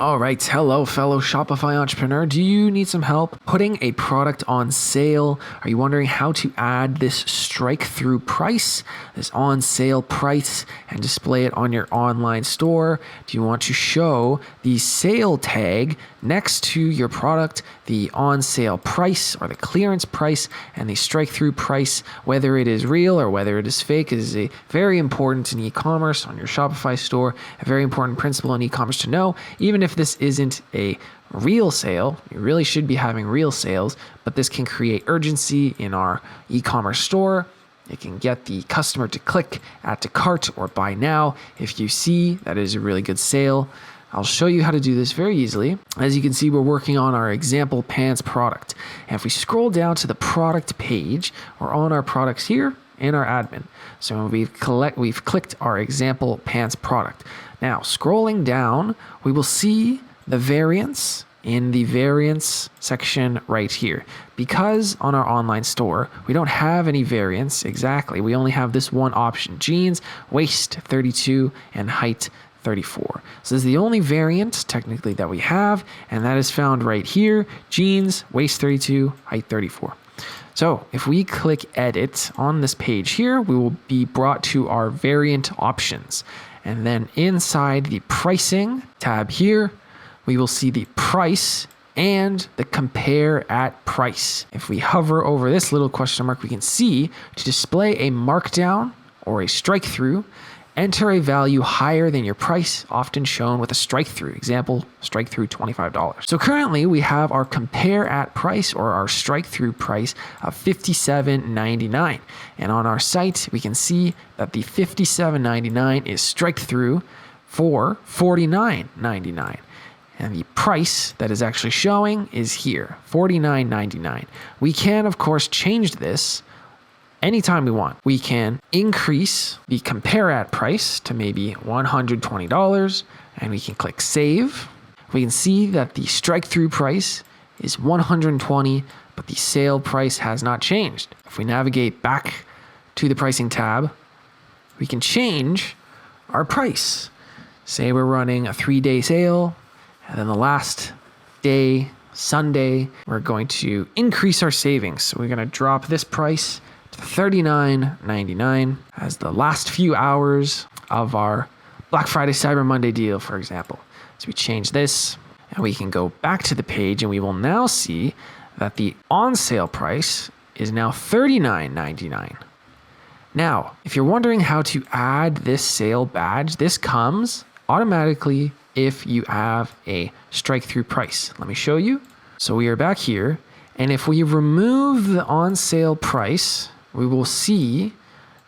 All right, hello fellow Shopify entrepreneur. Do you need some help putting a product on sale? Are you wondering how to add this strike-through price, this on sale price, and display it on your online store? Do you want to show the sale tag next to your product, the on sale price or the clearance price, and the strike-through price, whether it is real or whether it is fake? It is a very important in e-commerce on your Shopify store, a very important principle in e-commerce to know. Even if this isn't a real sale, you really should be having real sales, but this can create urgency in our e-commerce store. It can get the customer to click add to cart or buy now if you see that is a really good sale. I'll show you how to do this very easily. As you can see, we're working on our example pants product. And if we scroll down to the product page, we're on our products here in our admin. So we've clicked our example pants product. Now, scrolling down, we will see the variants in the variants section right here. Because on our online store, we don't have any variants exactly. We only have this one option: jeans, waist 32 and height 34. So this is the only variant technically that we have, and that is found right here: jeans, waist 32, height 34. So if we click edit on this page here, we will be brought to our variant options. And then inside the pricing tab here, we will see the price and the compare at price. If we hover over this little question mark, we can see to display a markdown or a strike through, enter a value higher than your price, often shown with a strike through. Example, strike through $25. So currently we have our compare at price or our strike through price of $57.99. And on our site, we can see that the $57.99 is strike through for $49.99. And the price that is actually showing is here, $49.99. We can, of course, change this anytime we want. We can increase the compare at price to maybe $120, and we can click save. We can see that the strike through price is $120, but the sale price has not changed. If we navigate back to the pricing tab, we can change our price. Say we're running a 3-day sale, and then the last day, Sunday, we're going to increase our savings. So we're going to drop this price to $39.99 as the last few hours of our Black Friday Cyber Monday deal, for example. So we change this, and we can go back to the page, and we will now see that the on sale price is now $39.99. Now, if you're wondering how to add this sale badge, this comes automatically if you have a strike through price. Let me show you. So we are back here, and if we remove the on sale price, we will see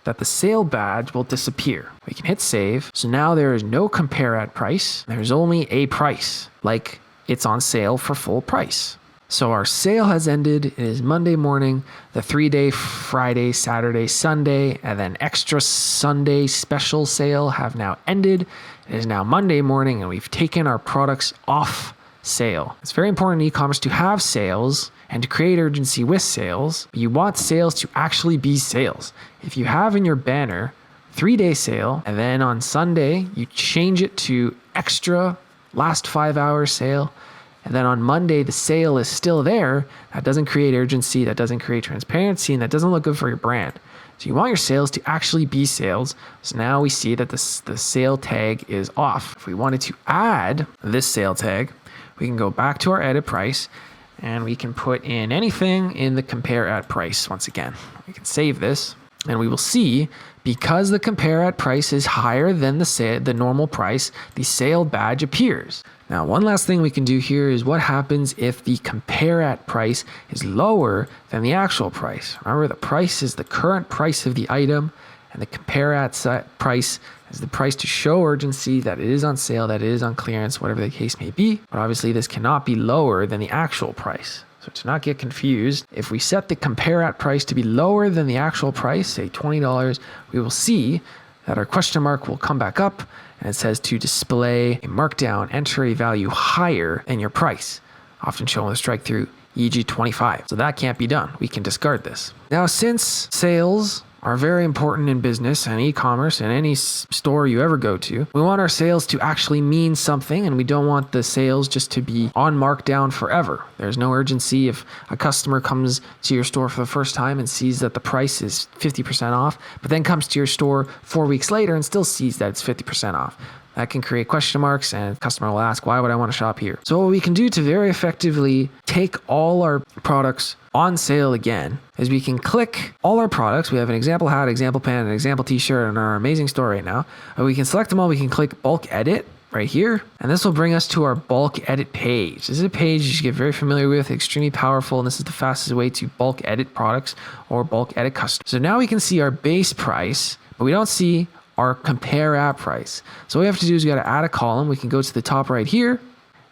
that the sale badge will disappear. We can hit save. So now there is no compare at price. There's only a price, like it's on sale for full price. So our sale has ended. It is Monday morning. The 3-day Friday, Saturday, Sunday, and then extra Sunday special sale have now ended. It is now Monday morning, and we've taken our products off sale. It's very important in e-commerce to have sales and to create urgency with sales. But you want sales to actually be sales. If you have in your banner 3-day sale, and then on Sunday you change it to extra last 5-hour sale, and then on Monday the sale is still there, that doesn't create urgency, that doesn't create transparency, and that doesn't look good for your brand. So you want your sales to actually be sales. So now we see that the sale tag is off. If we wanted to add this sale tag, we can go back to our edit price, and we can put in anything in the compare at price. Once again, we can save this, and we will see, because the compare at price is higher than the normal price, the sale badge appears. Now, one last thing we can do here is what happens if the compare at price is lower than the actual price. Remember, the price is the current price of the item, and the compare at price is the price to show urgency that it is on sale, that it is on clearance, whatever the case may be. But obviously this cannot be lower than the actual price. So to not get confused, if we set the compare at price to be lower than the actual price, say $20, we will see that our question mark will come back up, and it says to display a markdown, enter a value higher than your price, often shown with a strike through, e.g. 25. So that can't be done. We can discard this. Now, since sales are very important in business and e-commerce and any store you ever go to. We want our sales to actually mean something, and we don't want the sales just to be on markdown forever. There's no urgency if a customer comes to your store for the first time and sees that the price is 50% off, but then comes to your store 4 weeks later and still sees that it's 50% off. That can create question marks, and the customer will ask, why would I want to shop here? So what we can do to very effectively take all our products on sale again is we can click all our products. We have an example hat, example pen, an example t-shirt in our amazing store right now. We can select them all. We can click bulk edit right here, and this will bring us to our bulk edit page. This is a page you should get very familiar with, extremely powerful, and this is the fastest way to bulk edit products or bulk edit customers. So now we can see our base price, but we don't see our compare at price. So what we have to do is we got to add a column. We can go to the top right here,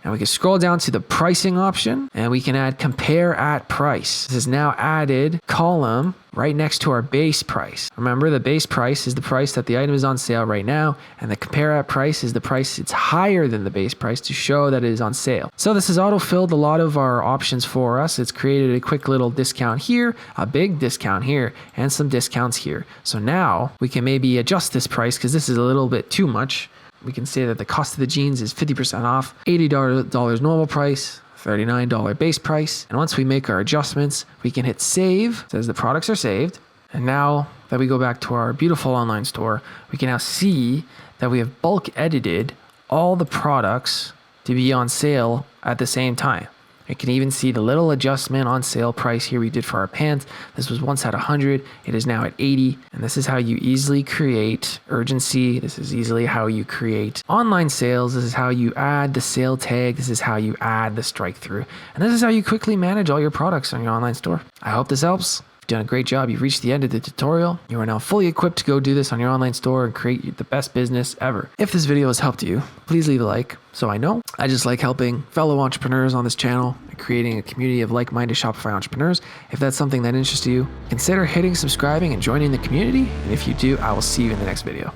and we can scroll down to the pricing option, and we can add compare at price. This is now added column right next to our base price. Remember, the base price is the price that the item is on sale right now, and the compare at price is the price it's higher than the base price to show that it is on sale. So this has auto-filled a lot of our options for us. It's created a quick little discount here, a big discount here, and some discounts here. So now we can maybe adjust this price because this is a little bit too much. We can say that the cost of the jeans is 50% off, $80 normal price, $39 base price. And once we make our adjustments, we can hit save. It says the products are saved. And now that we go back to our beautiful online store, we can now see that we have bulk edited all the products to be on sale at the same time. You can even see the little adjustment on sale price here we did for our pants. This was once at 100, it is now at 80. And this is how you easily create urgency. This is easily how you create online sales. This is how you add the sale tag. This is how you add the strike through. And this is how you quickly manage all your products on your online store. I hope this helps. You've done a great job. You've reached the end of the tutorial. You are now fully equipped to go do this on your online store and create the best business ever. If this video has helped you, please leave a like so I know. I just like helping fellow entrepreneurs on this channel and creating a community of like-minded Shopify entrepreneurs. If that's something that interests you, consider hitting subscribing and joining the community. And if you do, I will see you in the next video.